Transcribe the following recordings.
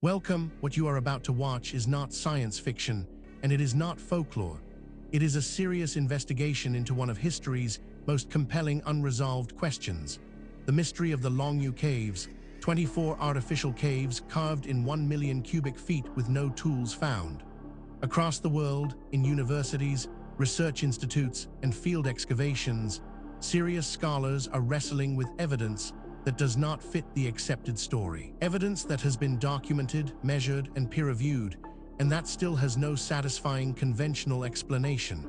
Welcome. What you are about to watch is not science fiction, and it is not folklore. It is a serious investigation into one of history's most compelling unresolved questions: the mystery of the Longyou Caves, 24 artificial caves carved in 1 million cubic feet with no tools found. Across the world, in universities, research institutes, and field excavations, serious scholars are wrestling with evidence that does not fit the accepted story. Evidence that has been documented, measured, and peer-reviewed, and that still has no satisfying conventional explanation.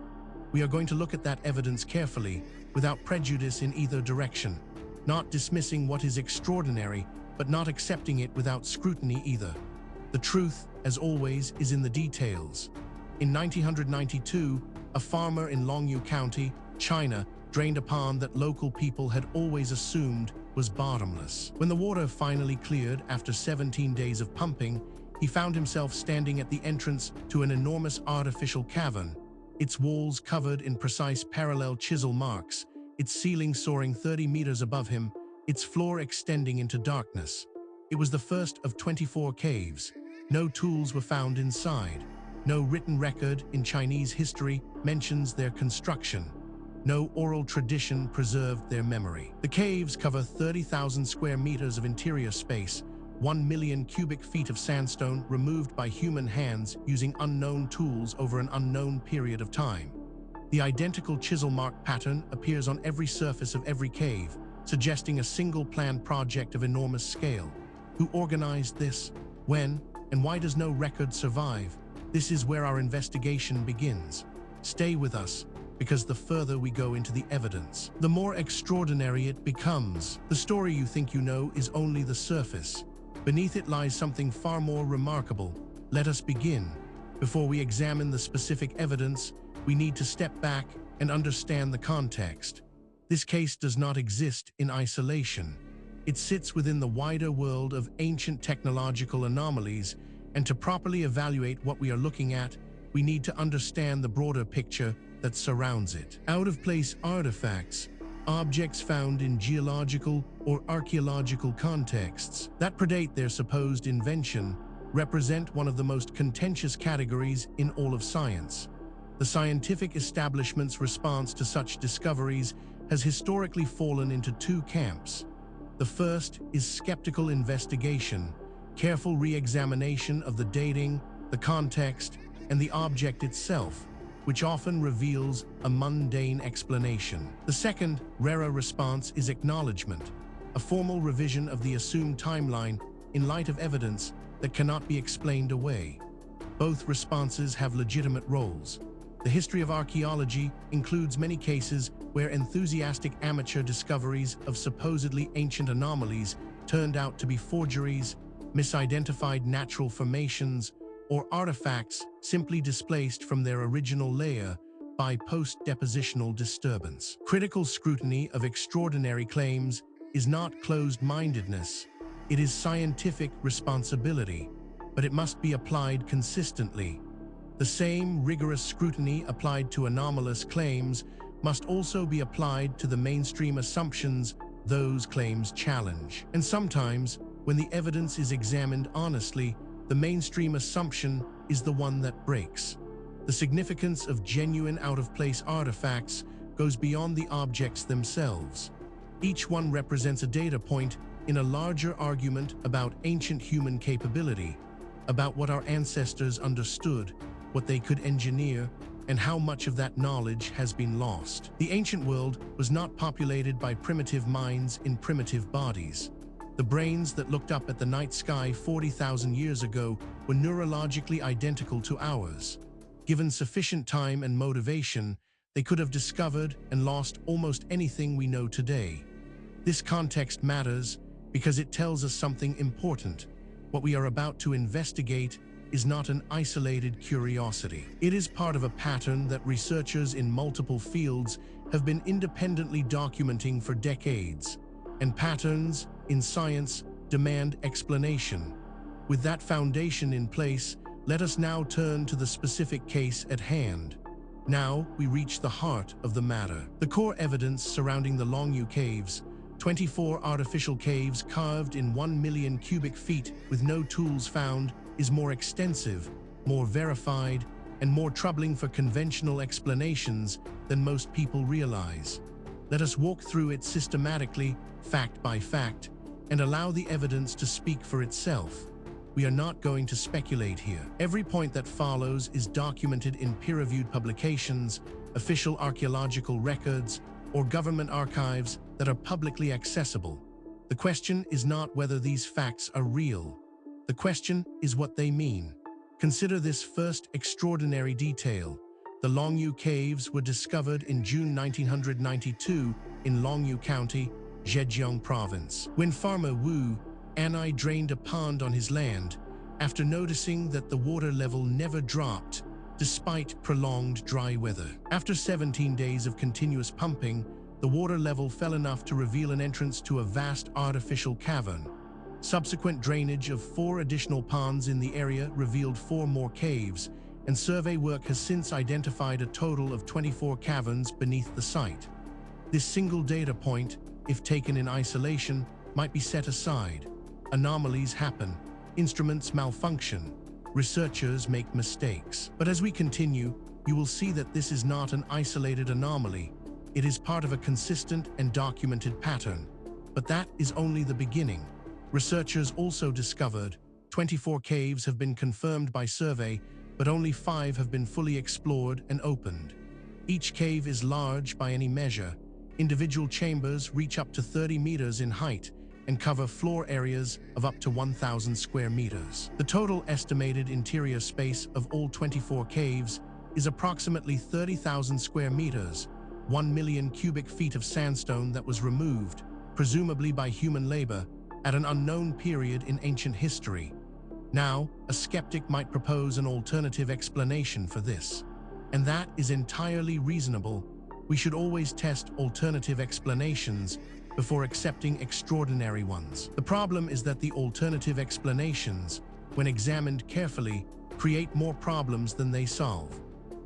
We are going to look at that evidence carefully, without prejudice in either direction, not dismissing what is extraordinary, but not accepting it without scrutiny either. The truth, as always, is in the details. In 1992, a farmer in Longyou County, China, drained a pond that local people had always assumed was bottomless. When the water finally cleared after 17 days of pumping, he found himself standing at the entrance to an enormous artificial cavern, its walls covered in precise parallel chisel marks, its ceiling soaring 30 meters above him, its floor extending into darkness. It was the first of 24 caves. No tools were found inside. No written record in Chinese history mentions their construction. No oral tradition preserved their memory. The caves cover 30,000 square meters of interior space, 1 million cubic feet of sandstone removed by human hands using unknown tools over an unknown period of time. The identical chisel mark pattern appears on every surface of every cave, suggesting a single planned project of enormous scale. Who organized this? When? And why does no record survive? This is where our investigation begins. Stay with us, because the further we go into the evidence, the more extraordinary it becomes. The story you think you know is only the surface. Beneath it lies something far more remarkable. Let us begin. Before we examine the specific evidence, we need to step back and understand the context. This case does not exist in isolation. It sits within the wider world of ancient technological anomalies, and to properly evaluate what we are looking at, we need to understand the broader picture that surrounds it. Out-of-place artifacts, objects found in geological or archaeological contexts that predate their supposed invention, represent one of the most contentious categories in all of science. The scientific establishment's response to such discoveries has historically fallen into two camps. The first is skeptical investigation, careful re-examination of the dating, the context, and the object itself, which often reveals a mundane explanation. The second, rarer response is acknowledgement, a formal revision of the assumed timeline in light of evidence that cannot be explained away. Both responses have legitimate roles. The history of archaeology includes many cases where enthusiastic amateur discoveries of supposedly ancient anomalies turned out to be forgeries, misidentified natural formations, or artifacts simply displaced from their original layer by post-depositional disturbance. Critical scrutiny of extraordinary claims is not closed-mindedness. It is scientific responsibility, but it must be applied consistently. The same rigorous scrutiny applied to anomalous claims must also be applied to the mainstream assumptions those claims challenge. And sometimes, when the evidence is examined honestly, the mainstream assumption is the one that breaks. The significance of genuine out-of-place artifacts goes beyond the objects themselves. Each one represents a data point in a larger argument about ancient human capability, about what our ancestors understood, what they could engineer, and how much of that knowledge has been lost. The ancient world was not populated by primitive minds in primitive bodies. The brains that looked up at the night sky 40,000 years ago were neurologically identical to ours. Given sufficient time and motivation, they could have discovered and lost almost anything we know today. This context matters because it tells us something important. What we are about to investigate is not an isolated curiosity. It is part of a pattern that researchers in multiple fields have been independently documenting for decades. And patterns in science demand explanation. With that foundation in place, let us now turn to the specific case at hand. Now we reach the heart of the matter. The core evidence surrounding the Longyou Caves 24 artificial caves carved in 1 million cubic feet with no tools found is more extensive, more verified, and more troubling for conventional explanations than most people realize. Let us walk through it systematically, fact by fact, and allow the evidence to speak for itself. We are not going to speculate here. Every point that follows is documented in peer-reviewed publications, official archaeological records, or government archives that are publicly accessible. The question is not whether these facts are real. The question is what they mean. Consider this first extraordinary detail. The Longyou Caves were discovered in June 1992 in Longyou County, Zhejiang Province, when farmer Wu Anai drained a pond on his land after noticing that the water level never dropped despite prolonged dry weather. After 17 days of continuous pumping, the water level fell enough to reveal an entrance to a vast artificial cavern. Subsequent drainage of 4 additional ponds in the area revealed 4 more caves, and survey work has since identified a total of 24 caverns beneath the site. This single data point, if taken in isolation, might be set aside. Anomalies happen, instruments malfunction, researchers make mistakes. But as we continue, you will see that this is not an isolated anomaly. It is part of a consistent and documented pattern. But that is only the beginning. Researchers also discovered 24 caves have been confirmed by survey, but only 5 have been fully explored and opened. Each cave is large by any measure. Individual chambers reach up to 30 meters in height and cover floor areas of up to 1,000 square meters. The total estimated interior space of all 24 caves is approximately 30,000 square meters, 1 million cubic feet of sandstone that was removed, presumably by human labor, at an unknown period in ancient history. Now, a skeptic might propose an alternative explanation for this, and that is entirely reasonable. We should always test alternative explanations before accepting extraordinary ones. The problem is that the alternative explanations, when examined carefully, create more problems than they solve.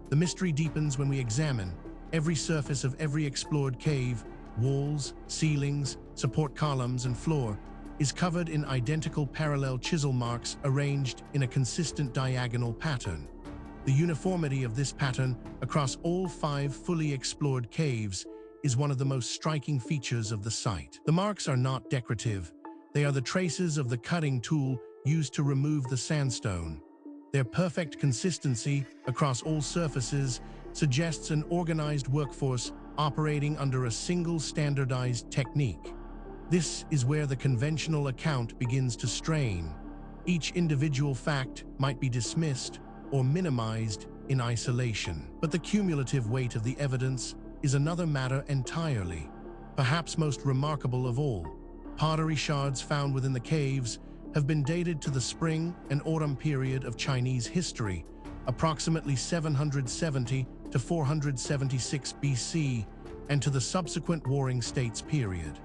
The mystery deepens when we examine every surface of every explored cave. Walls, ceilings, support columns, and floor is covered in identical parallel chisel marks arranged in a consistent diagonal pattern. The uniformity of this pattern across all 5 fully explored caves is one of the most striking features of the site. The marks are not decorative. They are the traces of the cutting tool used to remove the sandstone. Their perfect consistency across all surfaces suggests an organized workforce operating under a single standardized technique. This is where the conventional account begins to strain. Each individual fact might be dismissed or minimized in isolation. But the cumulative weight of the evidence is another matter entirely. Perhaps most remarkable of all, pottery shards found within the caves have been dated to the spring and autumn period of Chinese history, approximately 770 to 476 BC, and to the subsequent Warring States period.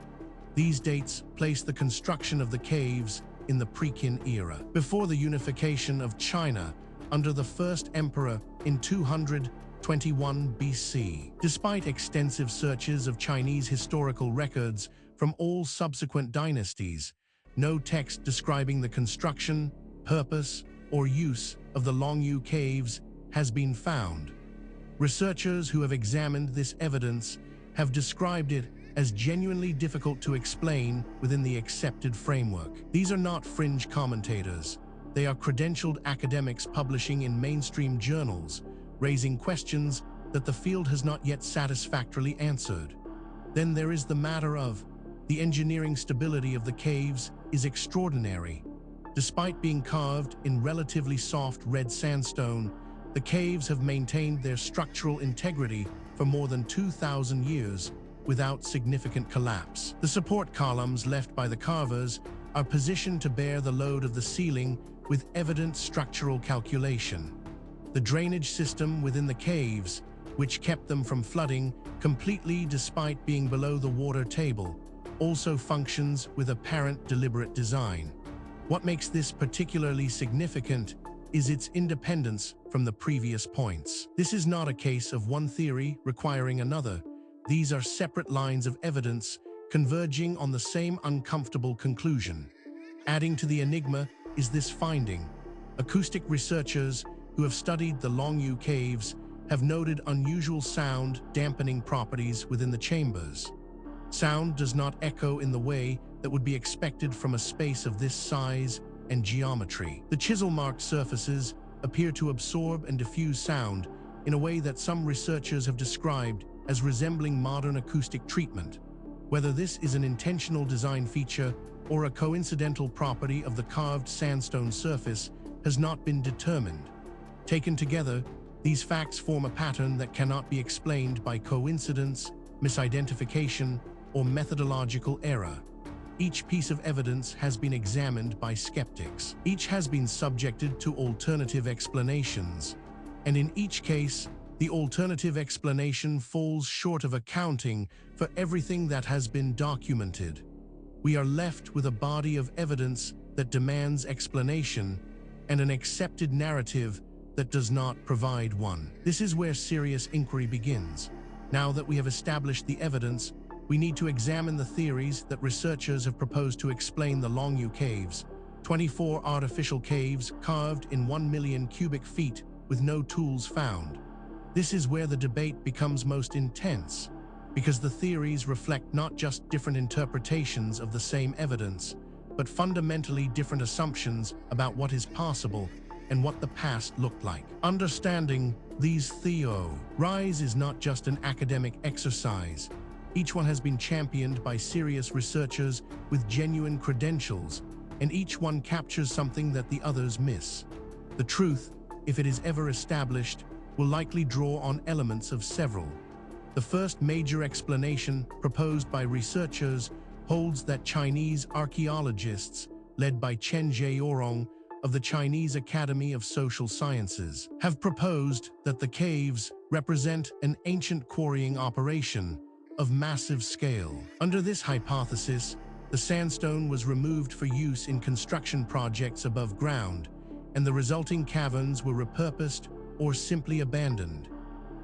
These dates place the construction of the caves in the Pre-Qin era, before the unification of China under the first emperor in 221 BC. Despite extensive searches of Chinese historical records from all subsequent dynasties, no text describing the construction, purpose, or use of the Longyou Caves has been found. Researchers who have examined this evidence have described it as genuinely difficult to explain within the accepted framework. These are not fringe commentators. They are credentialed academics publishing in mainstream journals, raising questions that the field has not yet satisfactorily answered. Then there is the matter of the engineering stability of the caves is extraordinary. Despite being carved in relatively soft red sandstone, the caves have maintained their structural integrity for more than 2,000 years without significant collapse. The support columns left by the carvers are positioned to bear the load of the ceiling with evident structural calculation. The drainage system within the caves, which kept them from flooding completely despite being below the water table, also functions with apparent deliberate design. What makes this particularly significant is its independence from the previous points. This is not a case of one theory requiring another. These are separate lines of evidence converging on the same uncomfortable conclusion. Adding to the enigma is this finding. Acoustic researchers who have studied the Longyou Caves have noted unusual sound dampening properties within the chambers. Sound does not echo in the way that would be expected from a space of this size and geometry. The chisel-marked surfaces appear to absorb and diffuse sound in a way that some researchers have described as resembling modern acoustic treatment. Whether this is an intentional design feature or a coincidental property of the carved sandstone surface has not been determined. Taken together, these facts form a pattern that cannot be explained by coincidence, misidentification, or methodological error. Each piece of evidence has been examined by skeptics. Each has been subjected to alternative explanations. And in each case, the alternative explanation falls short of accounting for everything that has been documented. We are left with a body of evidence that demands explanation and an accepted narrative that does not provide one. This is where serious inquiry begins. Now that we have established the evidence, we need to examine the theories that researchers have proposed to explain the Longyou Caves, 24 artificial caves carved in 1 million cubic feet with no tools found. This is where the debate becomes most intense, because the theories reflect not just different interpretations of the same evidence, but fundamentally different assumptions about what is possible and what the past looked like. Understanding these theories is not just an academic exercise. Each one has been championed by serious researchers with genuine credentials, and each one captures something that the others miss. The truth, if it is ever established, will likely draw on elements of several. The first major explanation proposed by researchers holds that Chinese archaeologists, led by Chen Zheorong of the Chinese Academy of Social Sciences, have proposed that the caves represent an ancient quarrying operation of massive scale. Under this hypothesis, the sandstone was removed for use in construction projects above ground, and the resulting caverns were repurposed or simply abandoned.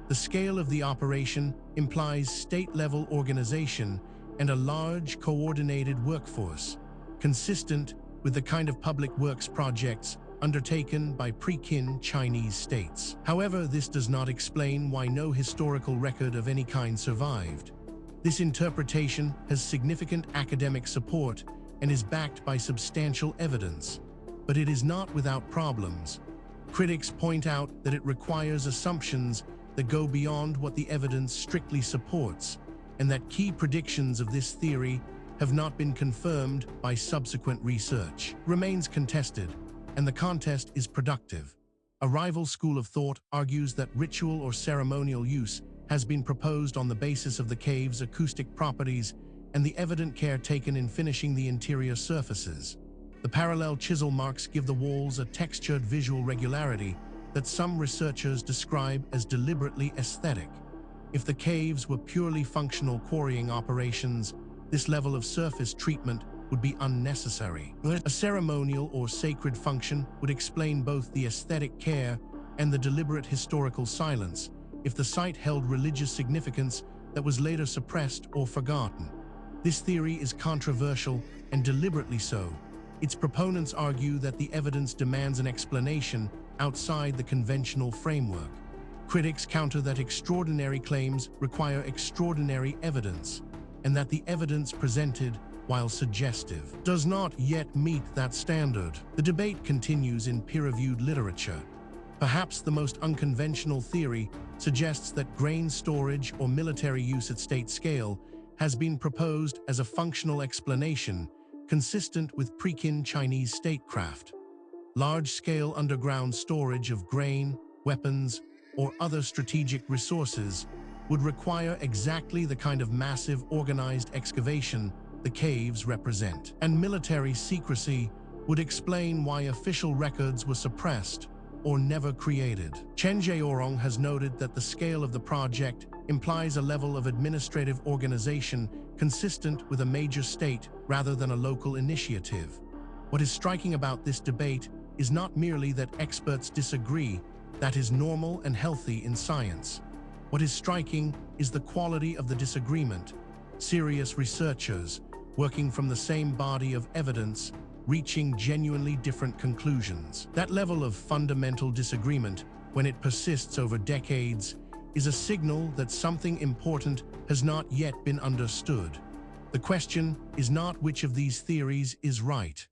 The scale of the operation implies state-level organization and a large, coordinated workforce, consistent with the kind of public works projects undertaken by pre-Qin Chinese states. However, this does not explain why no historical record of any kind survived. This interpretation has significant academic support and is backed by substantial evidence, but it is not without problems. Critics point out that it requires assumptions that go beyond what the evidence strictly supports, and that key predictions of this theory have not been confirmed by subsequent research. Remains contested, and the contest is productive. A rival school of thought argues that ritual or ceremonial use has been proposed on the basis of the cave's acoustic properties and the evident care taken in finishing the interior surfaces. The parallel chisel marks give the walls a textured visual regularity that some researchers describe as deliberately aesthetic. If the caves were purely functional quarrying operations, this level of surface treatment would be unnecessary. A ceremonial or sacred function would explain both the aesthetic care and the deliberate historical silence if the site held religious significance that was later suppressed or forgotten. This theory is controversial and deliberately so. Its proponents argue that the evidence demands an explanation outside the conventional framework. Critics counter that extraordinary claims require extraordinary evidence, and that the evidence presented, while suggestive, does not yet meet that standard. The debate continues in peer-reviewed literature. Perhaps the most unconventional theory suggests that grain storage or military use at state scale has been proposed as a functional explanation consistent with pre-Qin Chinese statecraft. Large-scale underground storage of grain, weapons, or other strategic resources would require exactly the kind of massive organized excavation the caves represent. And military secrecy would explain why official records were suppressed or never created. Chen Zheorong has noted that the scale of the project implies a level of administrative organization consistent with a major state rather than a local initiative. What is striking about this debate is not merely that experts disagree. That is normal and healthy in science. What is striking is the quality of the disagreement. serious researchers, working from the same body of evidence, reaching genuinely different conclusions. That level of fundamental disagreement, when it persists over decades, is a signal that something important has not yet been understood. The question is not which of these theories is right.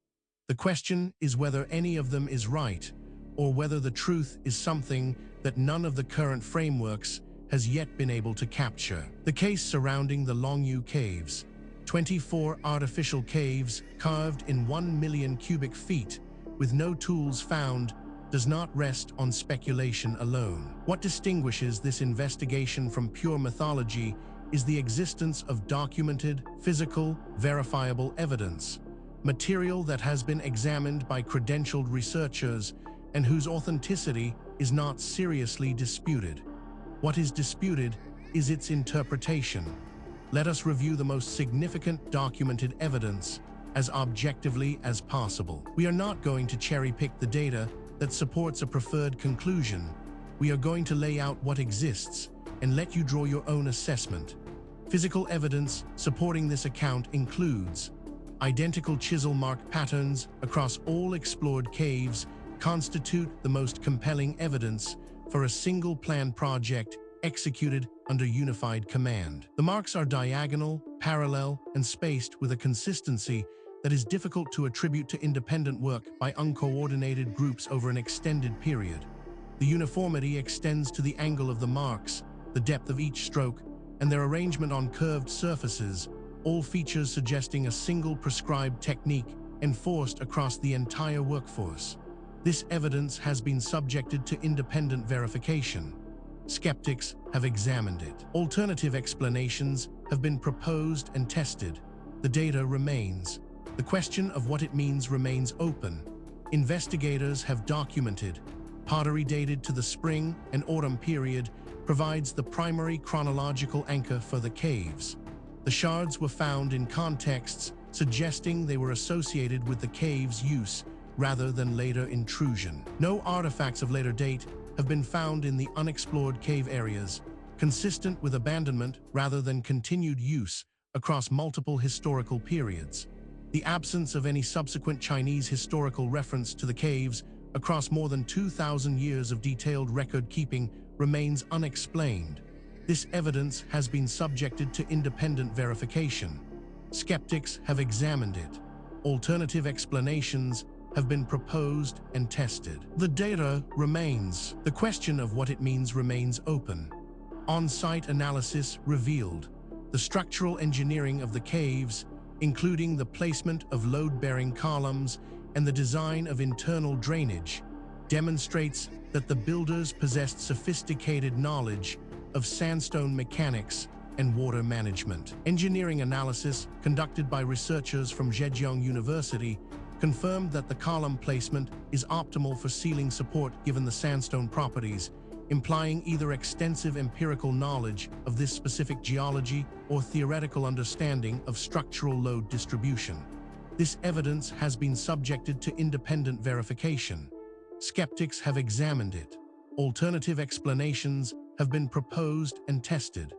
The question is whether any of them is right, or whether the truth is something that none of the current frameworks has yet been able to capture. The case surrounding the Longyou Caves, 24 artificial caves carved in 1 million cubic feet with no tools found, does not rest on speculation alone. What distinguishes this investigation from pure mythology is the existence of documented, physical, verifiable evidence, material that has been examined by credentialed researchers and whose authenticity is not seriously disputed. What is disputed is its interpretation. Let us review the most significant documented evidence as objectively as possible. We are not going to cherry-pick the data that supports a preferred conclusion. We are going to lay out what exists and let you draw your own assessment. Physical evidence supporting this account includes identical chisel mark patterns across all explored caves constitute the most compelling evidence for a single planned project executed under unified command. The marks are diagonal, parallel, and spaced with a consistency that is difficult to attribute to independent work by uncoordinated groups over an extended period. The uniformity extends to the angle of the marks, the depth of each stroke, and their arrangement on curved surfaces, all features suggesting a single prescribed technique enforced across the entire workforce. This evidence has been subjected to independent verification. Skeptics have examined it. Alternative explanations have been proposed and tested. The data remains. The question of what it means remains open. Investigators have documented. Pottery dated to the spring and autumn period provides the primary chronological anchor for the caves. The shards were found in contexts suggesting they were associated with the cave's use rather than later intrusion. No artifacts of later date have been found in the unexplored cave areas, consistent with abandonment rather than continued use across multiple historical periods. The absence of any subsequent Chinese historical reference to the caves across more than 2,000 years of detailed record-keeping remains unexplained. This evidence has been subjected to independent verification. Skeptics have examined it. Alternative explanations have been proposed and tested. The data remains. The question of what it means remains open. On-site analysis revealed the structural engineering of the caves, including the placement of load-bearing columns and the design of internal drainage, demonstrates that the builders possessed sophisticated knowledge of sandstone mechanics and water management. Engineering analysis conducted by researchers from Zhejiang University confirmed that the column placement is optimal for ceiling support given the sandstone properties, implying either extensive empirical knowledge of this specific geology or theoretical understanding of structural load distribution. This evidence has been subjected to independent verification. Skeptics have examined it. Alternative explanations have been proposed and tested.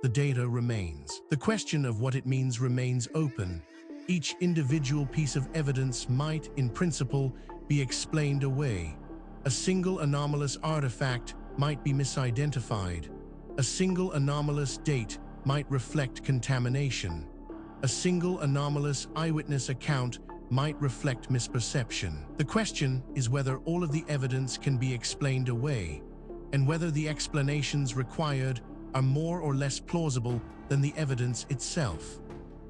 The data remains. The question of what it means remains open. Each individual piece of evidence might, in principle, be explained away. A single anomalous artifact might be misidentified. A single anomalous date might reflect contamination. A single anomalous eyewitness account might reflect misperception. The question is whether all of the evidence can be explained away, and whether the explanations required are more or less plausible than the evidence itself.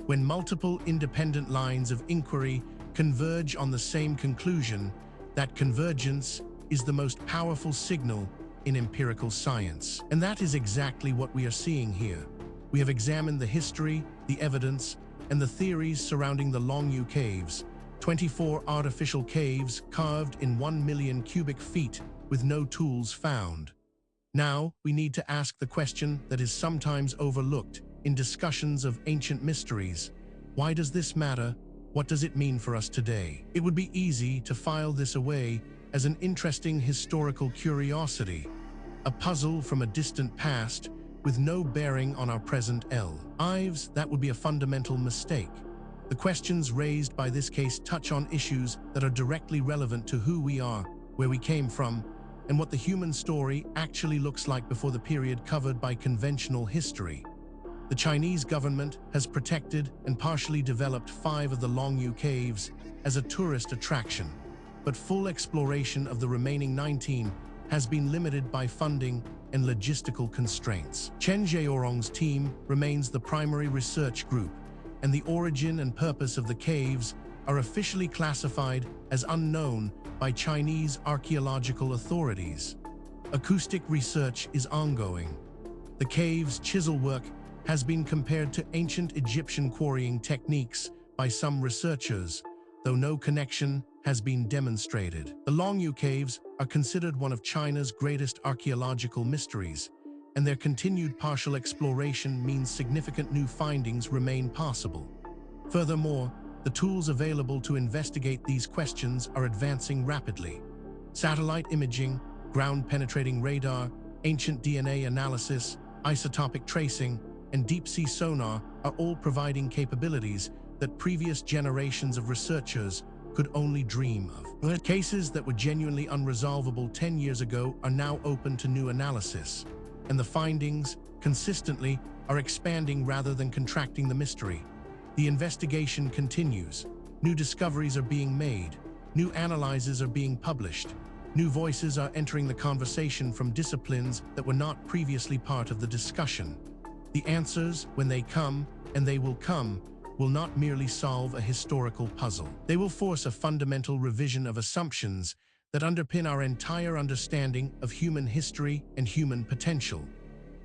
When multiple independent lines of inquiry converge on the same conclusion, that convergence is the most powerful signal in empirical science. And that is exactly what we are seeing here. We have examined the history, the evidence, and the theories surrounding the Longyou Caves, 24 artificial caves carved in 1 million cubic feet with no tools found. Now, we need to ask the question that is sometimes overlooked in discussions of ancient mysteries. Why does this matter? What does it mean for us today? It would be easy to file this away as an interesting historical curiosity, a puzzle from a distant past with no bearing on our present lives. That would be a fundamental mistake. The questions raised by this case touch on issues that are directly relevant to who we are, where we came from, and what the human story actually looks like before the period covered by conventional history. The Chinese government has protected and partially developed 5 of the Longyou Caves as a tourist attraction, but full exploration of the remaining 19 has been limited by funding and logistical constraints. Chen Zhaorong's team remains the primary research group, and the origin and purpose of the caves are officially classified as unknown by Chinese archaeological authorities. Acoustic research is ongoing. The cave's chisel work has been compared to ancient Egyptian quarrying techniques by some researchers, though no connection has been demonstrated. The Longyou Caves are considered one of China's greatest archaeological mysteries, and their continued partial exploration means significant new findings remain possible. Furthermore, the tools available to investigate these questions are advancing rapidly. Satellite imaging, ground-penetrating radar, ancient DNA analysis, isotopic tracing, and deep-sea sonar are all providing capabilities that previous generations of researchers could only dream of. Cases that were genuinely unresolvable 10 years ago are now open to new analysis, and the findings, consistently, are expanding rather than contracting the mystery. The investigation continues. New discoveries are being made. New analyses are being published. New voices are entering the conversation from disciplines that were not previously part of the discussion. The answers, when they come, and they will come, will not merely solve a historical puzzle. They will force a fundamental revision of assumptions that underpin our entire understanding of human history and human potential.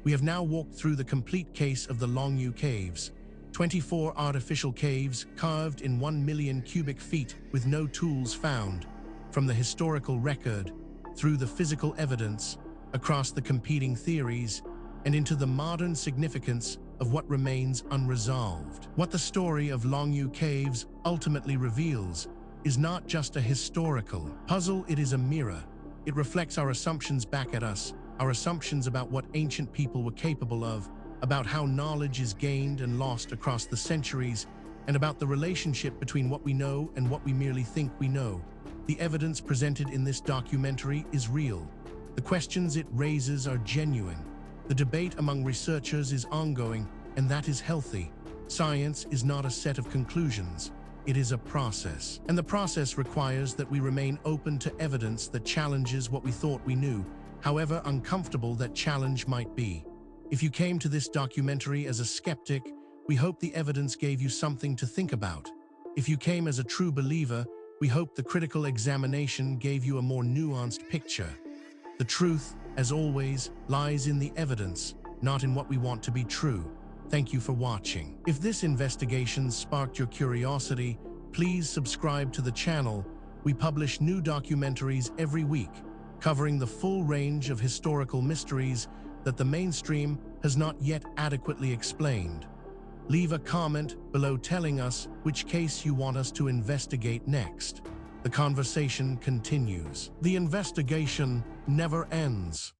We have now walked through the complete case of the Longyou Caves, 24 artificial caves carved in 1 million cubic feet with no tools found, from the historical record, through the physical evidence, across the competing theories, and into the modern significance of what remains unresolved. What the story of Longyou Caves ultimately reveals is not just a historical puzzle, it is a mirror. It reflects our assumptions back at us, our assumptions about what ancient people were capable of, about how knowledge is gained and lost across the centuries, and about the relationship between what we know and what we merely think we know. The evidence presented in this documentary is real. The questions it raises are genuine. The debate among researchers is ongoing, and that is healthy. Science is not a set of conclusions. It is a process. And the process requires that we remain open to evidence that challenges what we thought we knew, however uncomfortable that challenge might be. If you came to this documentary as a skeptic, we hope the evidence gave you something to think about. If you came as a true believer, we hope the critical examination gave you a more nuanced picture. The truth, as always, lies in the evidence, not in what we want to be true. Thank you for watching. If this investigation sparked your curiosity, please subscribe to the channel. We publish new documentaries every week, covering the full range of historical mysteries that the mainstream has not yet adequately explained. Leave a comment below telling us which case you want us to investigate next. The conversation continues. The investigation never ends.